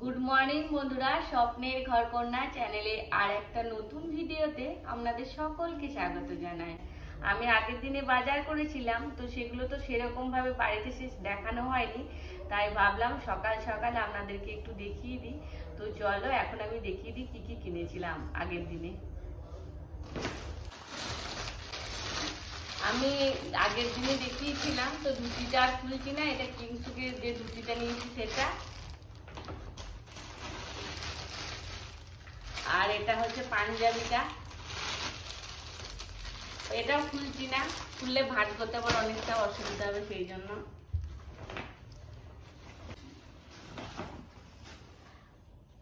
Good morning বন্ধুরা, স্বপ্নের ঘরকন্যা চ্যানেলে আর একটা নতুন ভিডিওতে আপনাদের সকলকে স্বাগত জানাই। আমি আগের দিনে বাজার করেছিলাম, তো সেগুলো তো সেরকম ভাবে বাড়িতে শেষ দেখানো হয়নি, তাই ভাবলাম সকাল সকাল আপনাদেরকে একটু দেখিয়ে দিই। তো চলো এখন আমি দেখিয়ে দিই কি কি কিনেছিলাম আগের দিনে। আমি আগের দিনে দেখিয়েছিলাম, তো ধুতিটা আর খুলছি না, এটা কিংসুকের যে ধুতিটা নিয়েছি সেটা, আর এটা হচ্ছে পাঞ্জাবিটা, এটাও খুলছি না, খুললে ভাঁজ করতে পারে অনেকটা অসুবিধা হবে, সেই জন্য।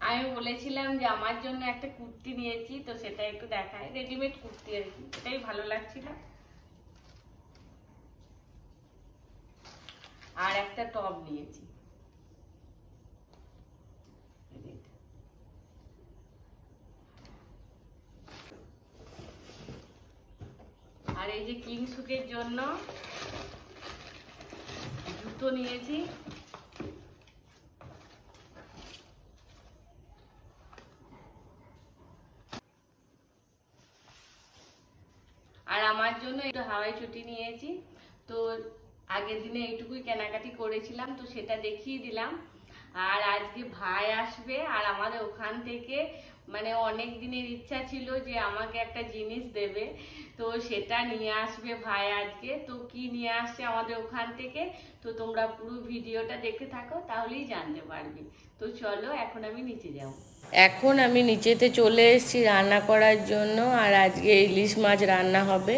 আমি বলেছিলাম যে আমার জন্য একটা কুর্তি নিয়েছি, তো সেটা একটু দেখায়, রেডিমেড কুর্তি আর কি, এটাই ভালো লাগছিল। আর একটা টপ নিয়েছি, আর এই যে কিংসুকের জন্য জুতো নিয়েছি, আর আমার জন্য একটু হাওয়াই চটি নিয়েছি। তো আগের দিনে এইটুকুই কেনাকাটি করেছিলাম, তো সেটা দেখিয়ে দিলাম। আর আজকে ভাই আসবে, আর আমাদের ওখান থেকে মানে অনেক দিনের ইচ্ছা ছিল যে আমাকে একটা জিনিস দেবে, তো সেটা নিয়ে আসবে ভাই আজকে। তো কি নিয়ে আসছে আমাদের ওখান থেকে, তো তোমরা পুরো ভিডিওটা দেখতে থাকো, তাহলেই জানতে পারবে। তো চলো এখন আমি নিচে যাব। এখন আমি নিচেতে চলে এসেছি রান্না করার জন্য, আর আজকে ইলিশ মাছ রান্না হবে,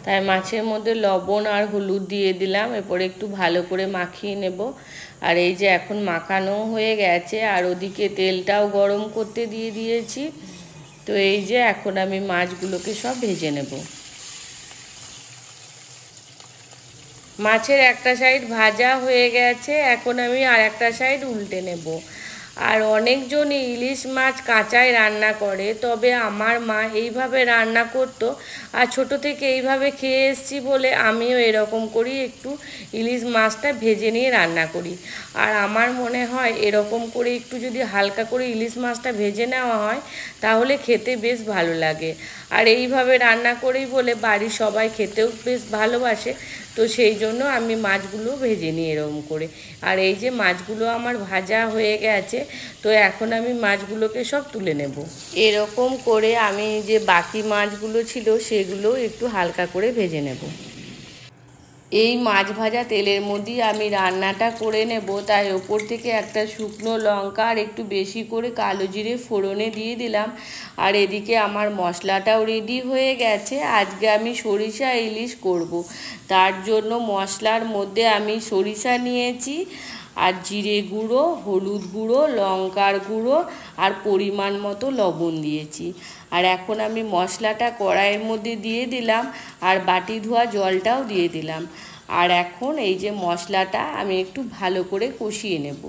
তাই মাছের মধ্যে লবণ আর হলুদ দিয়ে দিলাম, এরপরে একটু ভালো করে মাখিয়ে নেব। আর এই যে এখন মাখানো হয়ে গেছে, আর ওদিকে তেলটাও গরম করতে দিয়ে দিয়েছি। তো এই যে এখন আমি মাছগুলোকে সব ভেজে নেব। মাছের একটা সাইড ভাজা হয়ে গেছে, এখন আমি আর একটা সাইড উল্টে নেব। আর অনেকজনই ইলিশ মাছ কাঁচায় রান্না করে, তবে আমার মা এইভাবে রান্না করতো, আর ছোট থেকে এইভাবে খেয়ে এসেছি বলে আমিও এরকম করি, একটু ইলিশ মাছটা ভেজে নিয়ে রান্না করি। আর আমার মনে হয় এরকম করে একটু যদি হালকা করে ইলিশ মাছটা ভেজে নেওয়া হয় তাহলে খেতে বেশ ভালো লাগে। আর এইভাবে রান্না করেই বলে বাড়ির সবাই খেতেও বেশ ভালোবাসে, তো সেই জন্য আমি মাছগুলো ভেজে নিই এরকম করে। আর এই যে মাছগুলো আমার ভাজা হয়ে গেছে, তো এখন আমি মাছগুলোকে সব তুলে নেব। এরকম করে আমি যে বাকি মাছগুলো ছিল সেগুলো একটু হালকা করে ভেজে নেব। এই মাছ ভাজা তেলের মধ্যেই আমি রান্নাটা করে নেব, তাই ওপর থেকে একটা শুকনো লঙ্কা আর একটু বেশি করে কালো জিরে ফোড়নে দিয়ে দিলাম। আর এদিকে আমার মশলাটাও রেডি হয়ে গেছে। আজকে আমি সরিষা ইলিশ করব, তার জন্য মশলার মধ্যে আমি সরিষা নিয়েছি, আর জিরে গুঁড়ো, হলুদ গুঁড়ো, লঙ্কার গুঁড়ো আর পরিমাণ মতো লবণ দিয়েছি। আর এখন আমি মশলাটা কড়াইয়ের মধ্যে দিয়ে দিলাম, আর বাটি ধোয়া জলটাও দিয়ে দিলাম। আর এখন এই যে মশলাটা আমি একটু ভালো করে কষিয়ে নেব।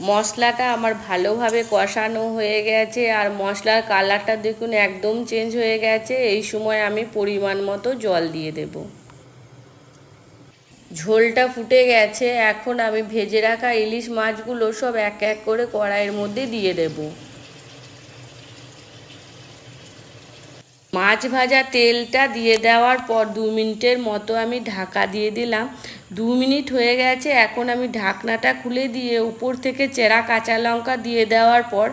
মশলাটা আমার ভালোভাবে কষানো হয়ে গেছে, আর মশলার কালারটা দেখুন একদম চেঞ্জ হয়ে গেছে। এই সময় আমি পরিমাণ মতো জল দিয়ে দেব। ঝোলটা ফুটে গেছে, এখন আমি ভেজে রাখা ইলিশ মাছগুলো সব এক এক করে কড়াইয়ের মধ্যে দিয়ে দেব। মাছ ভাজা তেলটা দিয়ে দেওয়ার পর 2 মিনিটের মতো আমি ঢাকা দিয়ে দিলাম। 2 মিনিট হয়ে গেছে, এখন আমি ঢাকনাটা খুলে দিয়ে উপর থেকে চেরা কাঁচা লঙ্কা দিয়ে দেওয়ার পর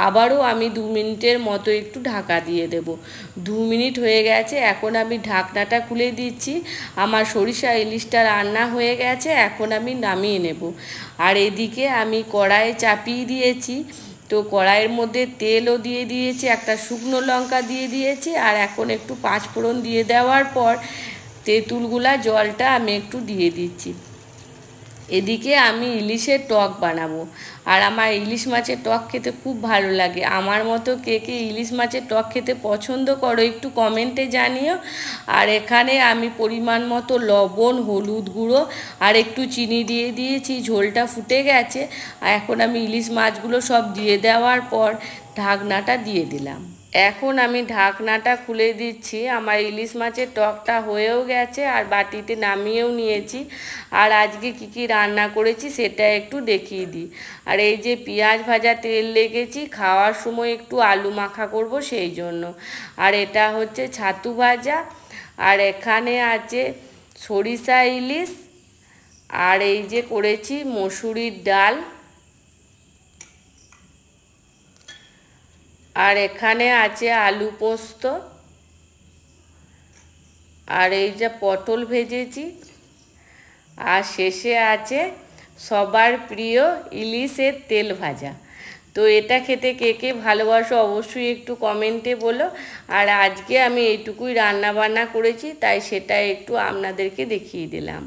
আবারও আমি 2 মিনিটের মতো একটু ঢাকা দিয়ে দেব। 2 মিনিট হয়ে গেছে, এখন আমি ঢাকনাটা খুলে দিচ্ছি। আমার সরিষা ইলিশটা রান্না হয়ে গেছে, এখন আমি নামিয়ে নেব। আর এদিকে আমি কড়াইয়ে চাপিয়ে দিয়েছি, তো কড়াইয়ের মধ্যে তেলও দিয়ে দিয়েছি, একটা শুকনো লঙ্কা দিয়ে দিয়েছি, আর এখন একটু পাঁচফোড়ন দিয়ে দেওয়ার পর তেঁতুলগুলা জলটা আমি একটু দিয়ে দিচ্ছি। এদিকে আমি ইলিশের টক বানাবো, আর আমার ইলিশ মাছের টক খেতে খুব ভালো লাগে। আমার মতো কে কে ইলিশ মাছের টক খেতে পছন্দ করো একটু কমেন্টে জানিও। আর এখানে আমি পরিমাণ মতো লবণ, হলুদ গুঁড়ো আর একটু চিনি দিয়ে দিয়েছি। ঝোলটা ফুটে গেছে, আর এখন আমি ইলিশ মাছগুলো সব দিয়ে দেওয়ার পর ঢাকনাটা দিয়ে দিলাম। এখন আমি ঢাকনাটা খুলে দিচ্ছি। আমার ইলিশ মাছের টকটা হয়েও গেছে আর বাটিতে নামিয়েও নিয়েছি। আর আজকে কি কি রান্না করেছি সেটা একটু দেখিয়ে দিই। আর এই যে পেঁয়াজ ভাজা তেল লেগেছি, খাওয়ার সময় একটু আলু মাখা করব সেই জন্য। আর এটা হচ্ছে ছাতু ভাজা, আর এখানে আছে সরিষা ইলিশ, আর এই যে করেছি মসুরির ডাল, আর এখানে আছে আলু পোস্ত, আর এই যে পটল ভেজেছি, আর শেষে আছে সবার প্রিয় ইলিশের তেল ভাজা। তো এটা খেতে কে কে ভালোবাসো অবশ্যই একটু কমেন্টে বলো। আর আজকে আমি এইটুকুই রান্না বান্না করেছি, তাই সেটা একটু আপনাদেরকে দেখিয়ে দিলাম।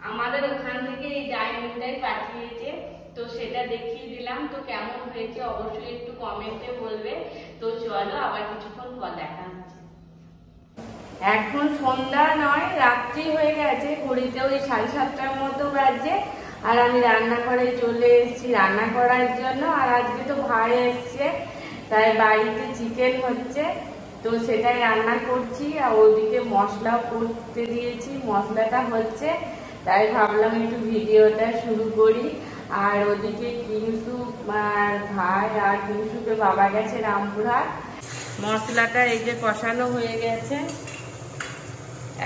আমাদের ওখান থেকে এই ডাইনিংটাই পাঠিয়েছে, তো সেটা দেখিয়ে দিলাম। তো কেমন হয়েছে অবশ্যই একটু কমেন্টে বলবে। তো চলো আবার কিছুক্ষণ পর দেখা হচ্ছে। এখন সন্ধ্যা নয়, রাত্রি হয়ে গেছে, ঘড়িতে ওই 7:30টার মতো বাজে। আর আমি রান্নাঘরে চলে এসেছি রান্না করার জন্য। আর আজকে তো ভাই এসছে, তাই বাড়িতে চিকেন হচ্ছে, তো সেটাই রান্না করছি। আর ওদিকে মশলাও করতে দিয়েছি, মশলাটা হচ্ছে, তাই ভাবলাম একটু ভিডিওটা শুরু করি। আর ওদিকে কিংসু আর ভাই আর কিংসুকে বাবা গেছে রামপুরহাট। মশলাটা এই যে কষানো হয়ে গেছে,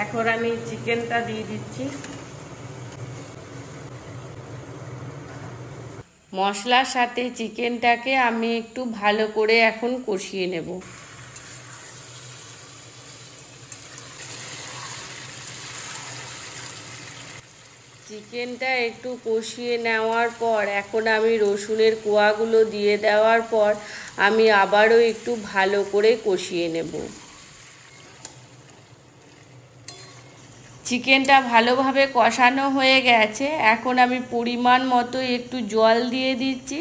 এখন আমি চিকেনটা দিয়ে দিচ্ছি। মশলার সাথে চিকেনটাকে আমি একটু ভালো করে এখন কষিয়ে নেব। চিকেনটা একটু কষিয়ে নেওয়ার পর এখন আমি রসুনের কোয়াগুলো দিয়ে দেওয়ার পর আমি আবারও একটু ভালো করে কষিয়ে নেব। চিকেনটা ভালোভাবে কষানো হয়ে গেছে, এখন আমি পরিমাণ মতো একটু জল দিয়ে দিচ্ছি।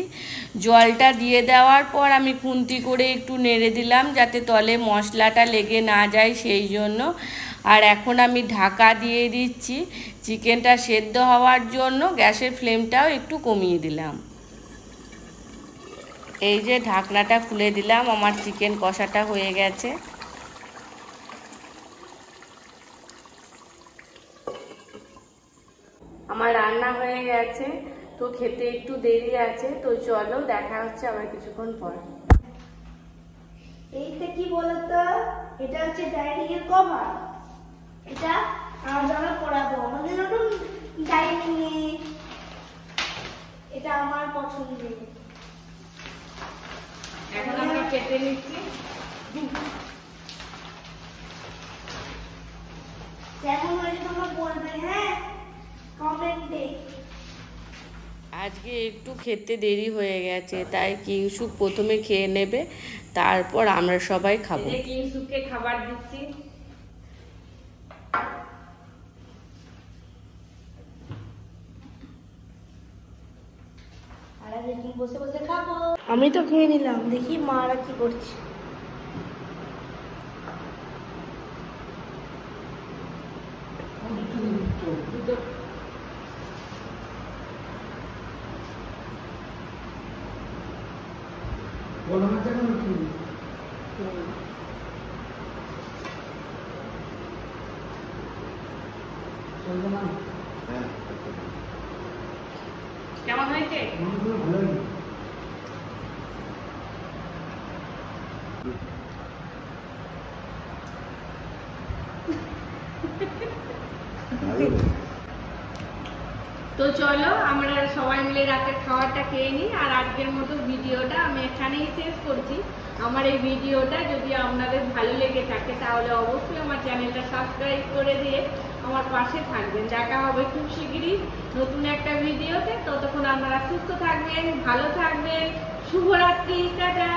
জলটা দিয়ে দেওয়ার পর আমি খুন্তি করে একটু নেড়ে দিলাম যাতে তলে মশলাটা লেগে না যায় সেই জন্য। আর এখন আমি ঢাকা দিয়ে দিচ্ছি চিকেনটা সেদ্ধ হওয়ার জন্য। গ্যাসের ফ্লেমটাও একটু কমিয়ে দিলাম। এই যে ঢাকনাটা খুলে দিলাম, আমার চিকেন কষাটা হয়ে গেছে। আমার রান্না হয়ে গেছে, তো খেতে একটু দেরি আছে। তো চলো দেখা হচ্ছে আবার কিছুক্ষণ পর। এইটা কি বলতো, এটা হচ্ছে ডাইনিং এর কভার। এটা আমার জামা পরাবো আমাদের নতুন ডাইনিং এ। এটা আমার পছন্দের। এখন আমরা কেটে নিচ্ছি। কেমন হয়েছে তোমরা বলবে, হ্যাঁ কমেন্টে। আজকে একটু খেতে দেরি হয়ে গেছে, তাই কিংসু প্রথমে খেয়ে নেবে, তারপর আমরা সবাই খাবো। কিংসুকে খাবার দিচ্ছি। আর দেখি বসে বসে খাবো। আমি তো খেয়ে নিলাম, দেখি মারা কি করছে। কেমন হয়েছে? তো চলো আমরা সবাই মিলে রাতের খাবারটা খেয়ে নিই। আর আজকের মতো ভিডিওটা আমি এখানেই শেষ করছি। আমার এই ভিডিওটা যদি আপনাদের ভালো লেগে থাকে তাহলে অবশ্যই আমার চ্যানেলটা সাবস্ক্রাইব করে দিয়ে আমার পাশে থাকবেন। দেখা হবে খুব শিগগিরই নতুন একটা ভিডিওতে। ততক্ষণ আপনারা সুস্থ থাকবেন, ভালো থাকবেন। শুভরাত্রি, টাটা।